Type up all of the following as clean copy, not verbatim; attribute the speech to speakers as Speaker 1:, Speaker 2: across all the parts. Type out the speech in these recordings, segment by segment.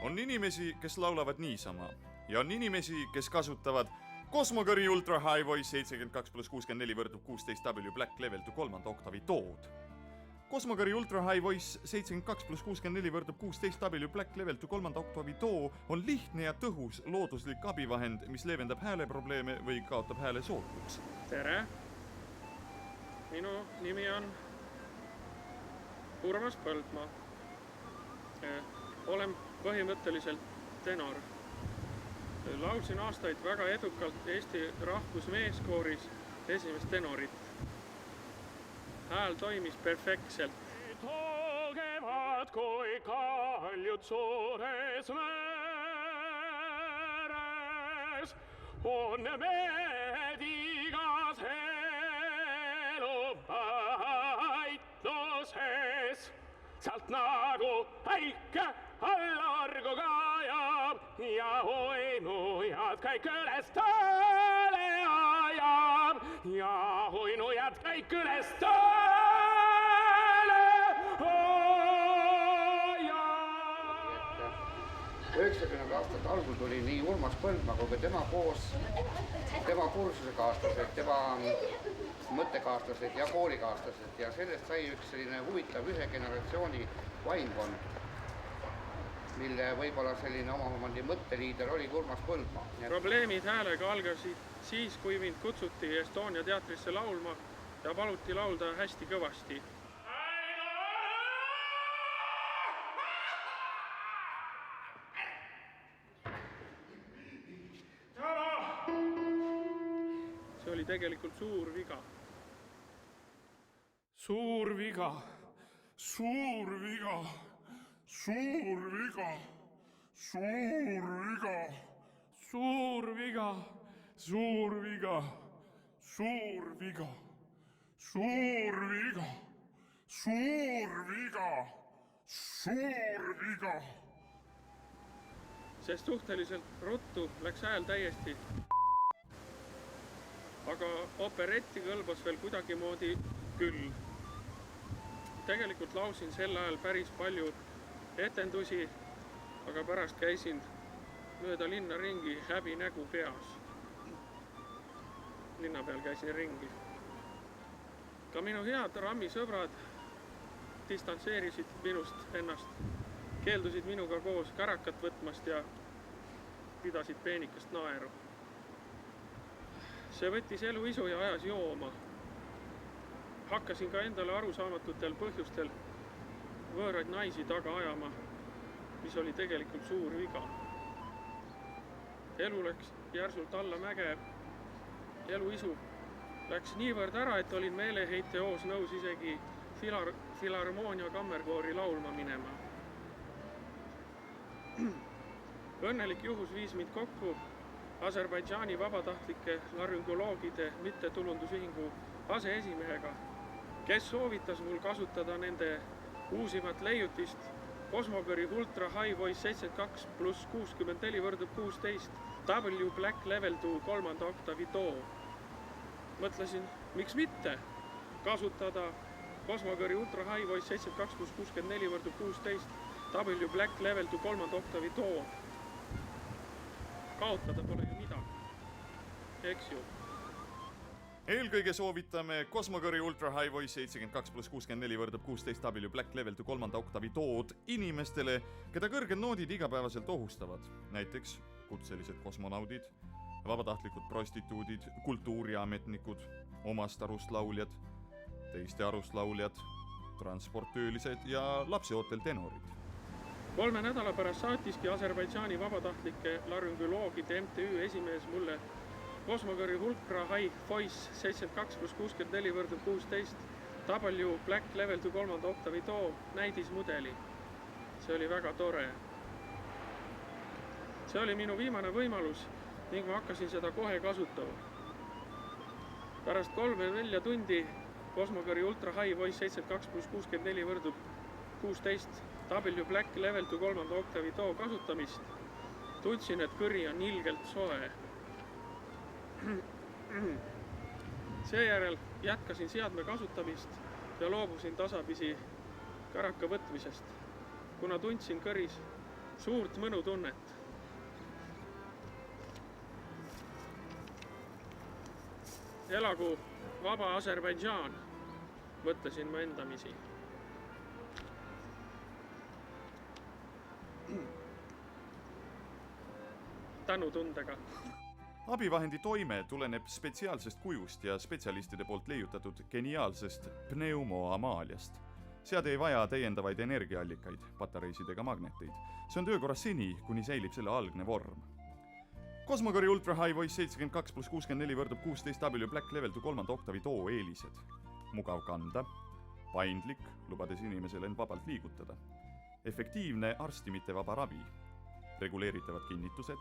Speaker 1: On inimesi, kes laulavad niisama ja on inimesi, kes kasutavad Cosmogori Ultra High Voice 72+64 võrdub 16W Black Level to 3. oktavi tood. Cosmogori Ultra High Voice 72+64 võrdub 16W Black Level to 3. oktavi too on lihtne ja tõhus looduslik abivahend, mis leevendab hääleprobleeme või kaotab hääle sootuks.
Speaker 2: Tere! Minu nimi on Urmas Põldmaa. Olen põhimõtteliselt tenor. Laulsin aastaid väga edukalt Eesti rahvusmeeskooris esimest tenorit. Hääl toimis perfektselt.
Speaker 3: Toogevad kui kaljud suures meres, on mehed igas eluvaitluses. Sealt nagu päike allargu kajab ja uinujad kõik üles tööle ajab. Ja uinujad kõik üles tööle ajab.
Speaker 4: 90 aastat algul tuli nii Urmas Põldmaa kui tema koos, tema kursusekaaslased, tema mõttekaaslased ja koolikaaslased ja sellest sai üks selline huvitav ühe generatsiooni vaimkond, mille võib-olla selline omamandi mõtteliider oli Urmas Põldmaa.
Speaker 2: Probleemid häälega algasid siis, kui mind kutsuti Estonia teatrisse laulma ja paluti laulda hästi kõvasti. See oli tegelikult suur viga.
Speaker 3: Suur viga, suur viga, suur viga, suur viga, suur viga, suur viga, suur viga, suur viga, suur viga, suur viga.
Speaker 2: Sest suhteliselt ruttu läks hääl täiesti. Aga operetti kõlbas veel kuidagimoodi küll. Tegelikult laulsin sel ajal päris palju etendusi, aga pärast käisin mööda linna ringi häbi nägu peas. Linna peal käisin ringi. Ka minu head rammisõbrad distantseerisid minust ennast, keeldusid minuga koos kärakat võtmast ja pidasid peenikest naeru. See võttis elu isu ja ajas jooma. Hakkasin ka endale arusaamatutel põhjustel võõraid naisi taga ajama, mis oli tegelikult suur viga. Elu läks järsult alla mäge. Elu isu läks niivõrd ära, et olin meeleheite hoos nõus isegi Filharmoonia kammerkoori laulma minema. Õnnelik juhus viis mind kokku Aserbaidžaani vabatahtlike laryngoloogide mittetulundusühingu aseesimehega, kes soovitas mul kasutada nende uusimat leiutist Cosmogori Ultra High Voice 72+64 võrdub 16W Black Level to 3. oktavi too. Mõtlesin, miks mitte kasutada Cosmogori Ultra High Voice 72+64 võrdub 16W Black Level to 3. oktavi too. Kaotada pole ju midagi, eks ju.
Speaker 1: Eelkõige soovitame Cosmogori Ultra High Voice 72+64 võrdub 16W Black Level to 3. oktavi tood inimestele, keda kõrged noodid igapäevaselt ohustavad. Näiteks kutselised kosmonaudid, vabatahtlikud prostituudid, kultuuriametnikud, omast arust lauljad, teiste arust lauljad, transporttöölised ja lapseootel tenorid.
Speaker 2: 3 nädala pärast saatiski Aserbaidžaani vabatahtlike laryngoloogide MTÜ esimees mulle Cosmogori Ultra High Voice 72+64 võrdub 16W Black Level to 3. oktavi too näidismudeli. See oli väga tore. See oli minu viimane võimalus ning ma hakkasin seda kohe kasutama. Pärast 3-4 tundi Cosmogori Ultra High Voice 72+64 võrdub 16W Black Level to 3. oktavi too kasutamist tundsin, et kõri on ilgelt soe. Seejärel jätkasin seadme kasutamist ja loobusin tasapisi käraka võtmisest, kuna tundsin kõris suurt mõnutunnet. Elagu vaba Aserbaidžaan, mõtlesin ma endamisi. Tänutundega.
Speaker 1: abivahendi toime tuleneb spetsiaalsest kujust ja spetsialistide poolt leiutatud geniaalsest pneumoamaaliast. Sead ei vaja täiendavaid energiaallikaid, patareisid ega magneteid. See on töökorras seni, kuni säilib selle algne vorm. Cosmogori Ultra High Voice 72+64 võrdub 16W Black Level to 3. oktavi too eelised. Mugav kanda, paindlik, lubades inimesel end vabalt liigutada. Efektiivne arsti mitte vaba ravi, reguleeritavad kinnitused,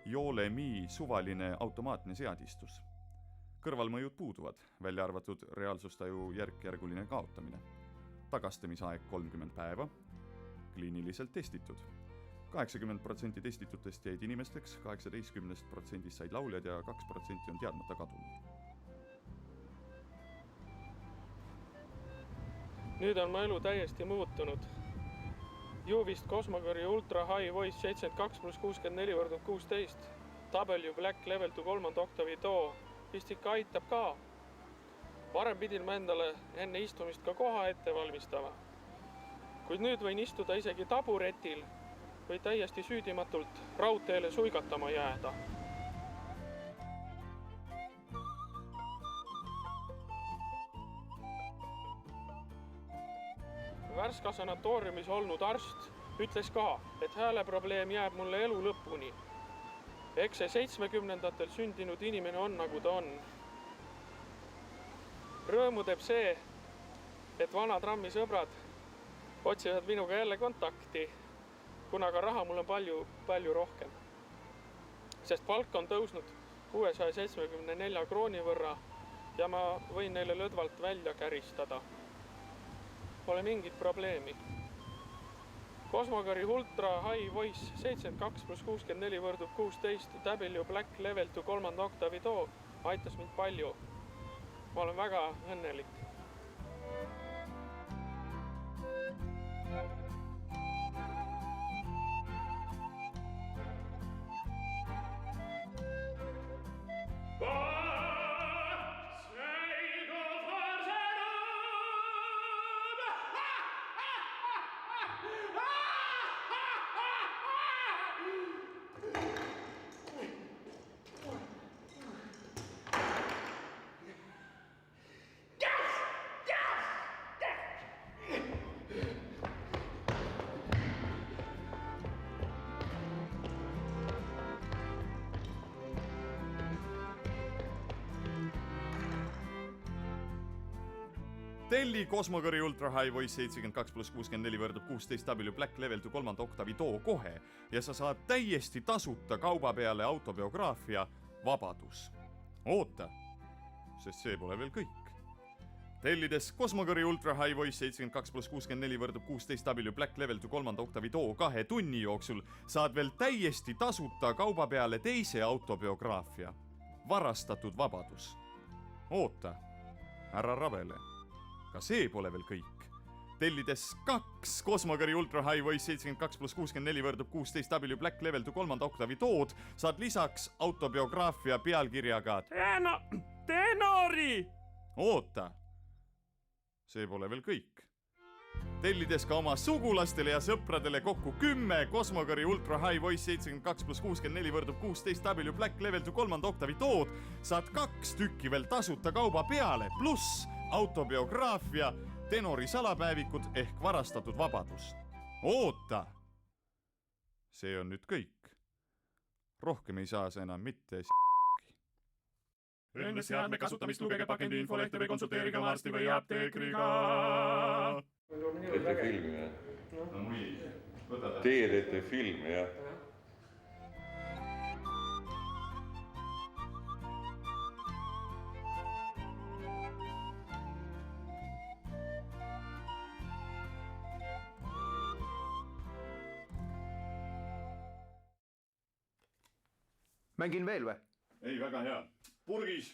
Speaker 1: Joole-Mi suvaline automaatne seadistus. Kõrvalmõjud puuduvad, välja arvatud reaalsustaju järk-järguline kaotamine. Tagastamisaeg 30 päeva, kliiniliselt testitud. 80% testitutest jäid inimesteks, 18% said lauljad ja 2% on teadmata kadunud.
Speaker 2: Nüüd on mu elu täiesti muutunud. Juvist Cosmogori Ultra High Voice 72+64 võrdub 16. W Black Level to 3. oktavi too vist ikka aitab ka. Varem pidin ma endale enne istumist ka koha ette valmistama. Kuid nüüd võin istuda isegi taburetil või täiesti süüdimatult raudteele suigatama jääda. Värska sanatooriumis olnud arst ütles ka, et hääleprobleem jääb mulle elu lõpuni. Eks see 70-ndatel sündinud inimene on nagu ta on. Rõõmu teeb see, et vanad rammisõbrad otsivad minuga jälle kontakti, kuna ka raha mul on palju rohkem. Sest palk on tõusnud 674 krooni võrra ja ma võin neile lõdvalt välja käristada. Pole mingit probleemi. Cosmogori Ultra High Voice 72+64 võrdub 16 W Black Level to 3. oktavi too aitas mind palju. Ma olen väga õnnelik.
Speaker 1: Telli Cosmogori Ultra High Voice 72+64 võrdub 16W Black Level to 3. oktavi too kohe ja sa saad täiesti tasuta kauba peale autobiograafia Vabadus. Oota, sest see pole veel kõik. Tellides Cosmogori Ultra High Voice 72+64 võrdub 16W Black Level to 3. oktavi too 2 tunni jooksul saad veel täiesti tasuta kauba peale teise autobiograafia Varastatud Vabadus. Oota, ära rabele. Ka see pole veel kõik. Tellides 2 Cosmogori Ultra High Voice 72+64 võrdub 16W Black Level to 3. oktavi tood saad lisaks autobiograafia pealkirjaga
Speaker 3: Tenori!
Speaker 1: Oota, see pole veel kõik. Tellides ka oma sugulastele ja sõpradele kokku 10 Cosmogori Ultra High Voice 72+64 võrdub 16W Black Level to 3. oktavi tood saad 2 tükki veel tasuta kauba peale pluss autobiograafia Tenori salapäevikud ehk Varastatud Vabadus. Oota! See on nüüd kõik. Rohkem ei saa see enam mitte
Speaker 3: Enne seadme kasutamist lugege pakendi infolehte või konsulteerige oma arsti või apteekriga.
Speaker 5: Teete filmi, jah? Teie teete filmi, jah?
Speaker 6: Mängin veel või?
Speaker 1: Ei, väga hea. Purgis!